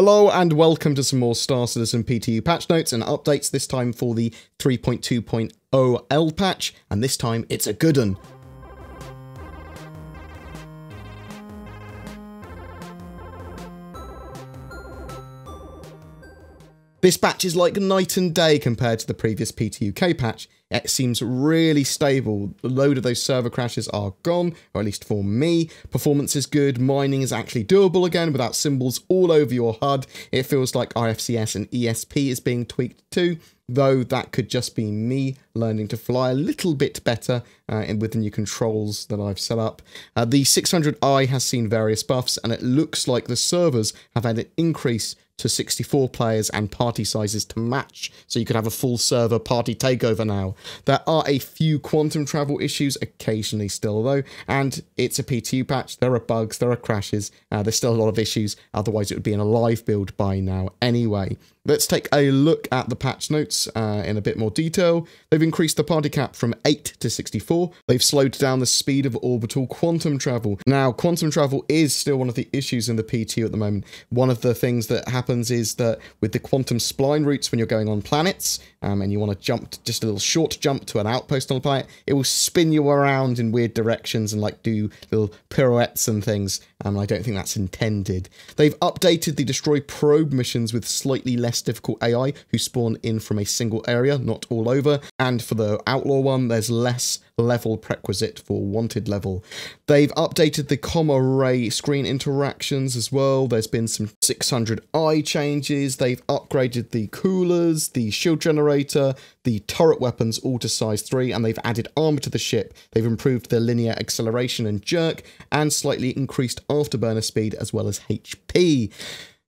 Hello and welcome to some more Star Citizen PTU patch notes and updates, this time for the 3.2.0 L patch, and this time it's a good one. This patch is like night and day compared to the previous PTUK patch. It seems really stable. A load of those server crashes are gone, or at least for me. Performance is good. Mining is actually doable again without symbols all over your HUD. It feels like IFCS and ESP is being tweaked too, though that could just be me learning to fly a little bit better with the new controls that I've set up. The 600i has seen various buffs, and it looks like the servers have had an increase to 64 players and party sizes to match, so you could have a full server party takeover now. There are a few quantum travel issues occasionally still though, and it's a PTU patch. There are bugs, there are crashes, there's still a lot of issues, otherwise it would be in a live build by now anyway. Let's take a look at the patch notes in a bit more detail. They've increased the party cap from 8 to 64. They've slowed down the speed of orbital quantum travel. Now, quantum travel is still one of the issues in the PTU at the moment. One of the things that happens is that with the quantum spline routes, when you're going on planets and you want to jump, just a little short jump to an outpost on the planet, it will spin you around in weird directions and like do little pirouettes and things. I don't think that's intended. They've updated the destroy probe missions with slightly less difficult AI who spawn in from a single area, not all over. And for the outlaw one, there's less level prerequisite for wanted level. They've updated the comm array screen interactions as well. There's been some 600i changes. They've upgraded the coolers, the shield generator, the turret weapons all to size 3, and they've added armor to the ship. They've improved the linear acceleration and jerk, and slightly increased afterburner speed as well as HP.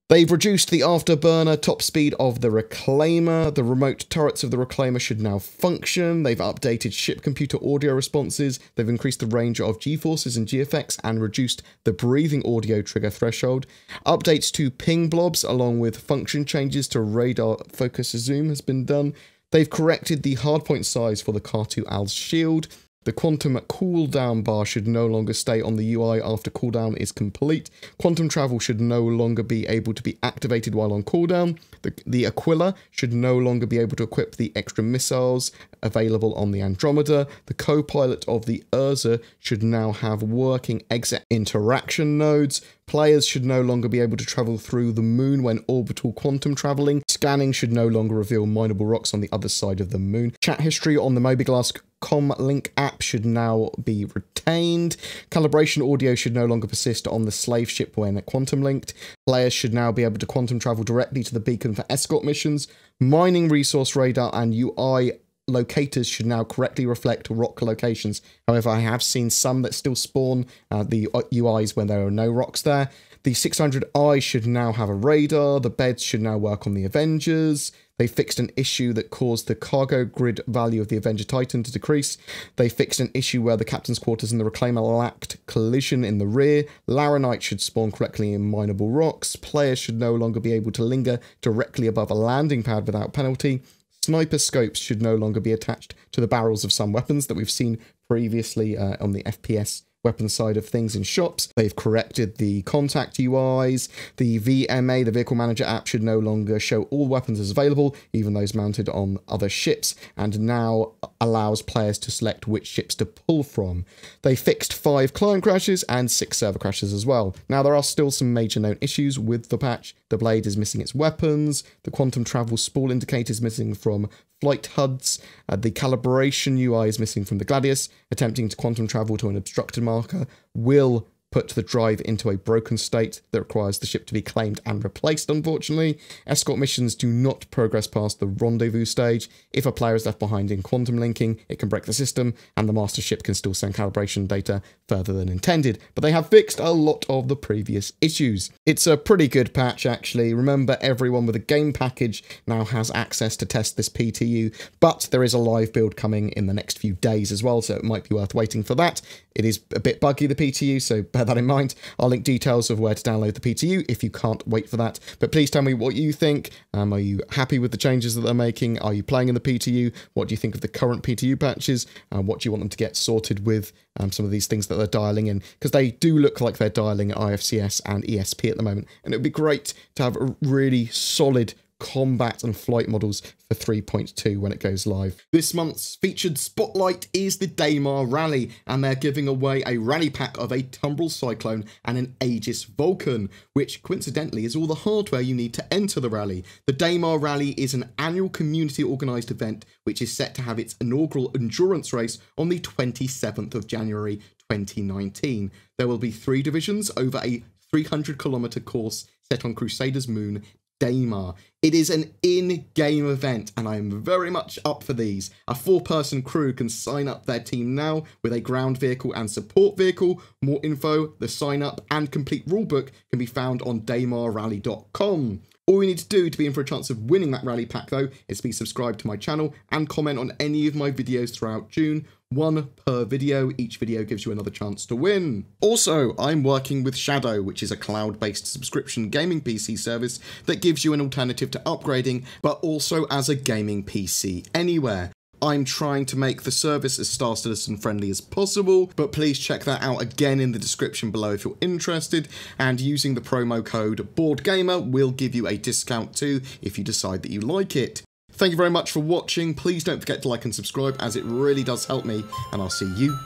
They've reduced the afterburner top speed of the Reclaimer. The remote turrets of the Reclaimer should now function. They've updated ship computer audio responses. They've increased the range of G-forces and G-effects and reduced the breathing audio trigger threshold. Updates to ping blobs along with function changes to radar focus zoom has been done. They've corrected the hardpoint size for the Car2Al's shield. The quantum cooldown bar should no longer stay on the UI after cooldown is complete. Quantum travel should no longer be able to be activated while on cooldown. The Aquila should no longer be able to equip the extra missiles available on the Andromeda. The co-pilot of the Urza should now have working exit interaction nodes. Players should no longer be able to travel through the moon when orbital quantum traveling. Scanning should no longer reveal mineable rocks on the other side of the moon. Chat history on the Mobiglass Comlink app should now be retained. Calibration audio should no longer persist on the slave ship when quantum linked. Players should now be able to quantum travel directly to the beacon for escort missions. Mining resource radar and UI locators should now correctly reflect rock locations. However, I have seen some that still spawn the UIs when there are no rocks there. The 600i should now have a radar. The beds should now work on the Avengers. They fixed an issue that caused the cargo grid value of the Avenger Titan to decrease. They fixed an issue where the captain's quarters and the Reclaimer lacked collision in the rear. Laranite should spawn correctly in mineable rocks. Players should no longer be able to linger directly above a landing pad without penalty. Sniper scopes should no longer be attached to the barrels of some weapons that we've seen previously on the FPS weapon side of things in shops. They've corrected the contact UIs. The VMA, the Vehicle Manager app, should no longer show all weapons as available, even those mounted on other ships, and now allows players to select which ships to pull from. They fixed 5 client crashes and 6 server crashes as well. Now, there are still some major known issues with the patch. The blade is missing its weapons. The quantum travel spool indicator is missing from flight HUDs. The calibration UI is missing from the Gladius. Attempting to quantum travel to an obstructed marker will put the drive into a broken state that requires the ship to be claimed and replaced, unfortunately. Escort missions do not progress past the rendezvous stage. If a player is left behind in quantum linking, it can break the system, and the master ship can still send calibration data further than intended. But they have fixed a lot of the previous issues. It's a pretty good patch, actually. Remember, everyone with a game package now has access to test this PTU, but there is a live build coming in the next few days as well, so it might be worth waiting for that. It is a bit buggy, the PTU, so bear that in mind. I'll link details of where to download the PTU if you can't wait for that. But please tell me what you think. Are you happy with the changes that they're making? Are you playing in the PTU? What do you think of the current PTU patches? What do you want them to get sorted with? Some of these things that they're dialing in, because they do look like they're dialing IFCS and ESP at the moment. And it would be great to have a really solid combat and flight models for 3.2 when it goes live. This month's featured spotlight is the Damar Rally, and they're giving away a rally pack of a Tumbrel Cyclone and an Aegis Vulcan, which coincidentally is all the hardware you need to enter the rally. The Damar Rally is an annual community organised event which is set to have its inaugural endurance race on the 27th of January 2019. There will be 3 divisions over a 300-kilometre course set on Crusader's moon, Damar. It is an in-game event, and I am very much up for these. A 4-person crew can sign up their team now with a ground vehicle and support vehicle. More info, the sign up and complete rulebook can be found on damarrally.com. All you need to do to be in for a chance of winning that rally pack, though, is to be subscribed to my channel and comment on any of my videos throughout June. 1 per video. Each video gives you another chance to win. Also, I'm working with Shadow, which is a cloud-based subscription gaming PC service that gives you an alternative to upgrading, but also as a gaming PC anywhere. I'm trying to make the service as Star Citizen friendly as possible, but please check that out again in the description below if you're interested, and using the promo code BoredGamer will give you a discount too if you decide that you like it. Thank you very much for watching. Please don't forget to like and subscribe, as it really does help me, and I'll see you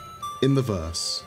in the verse.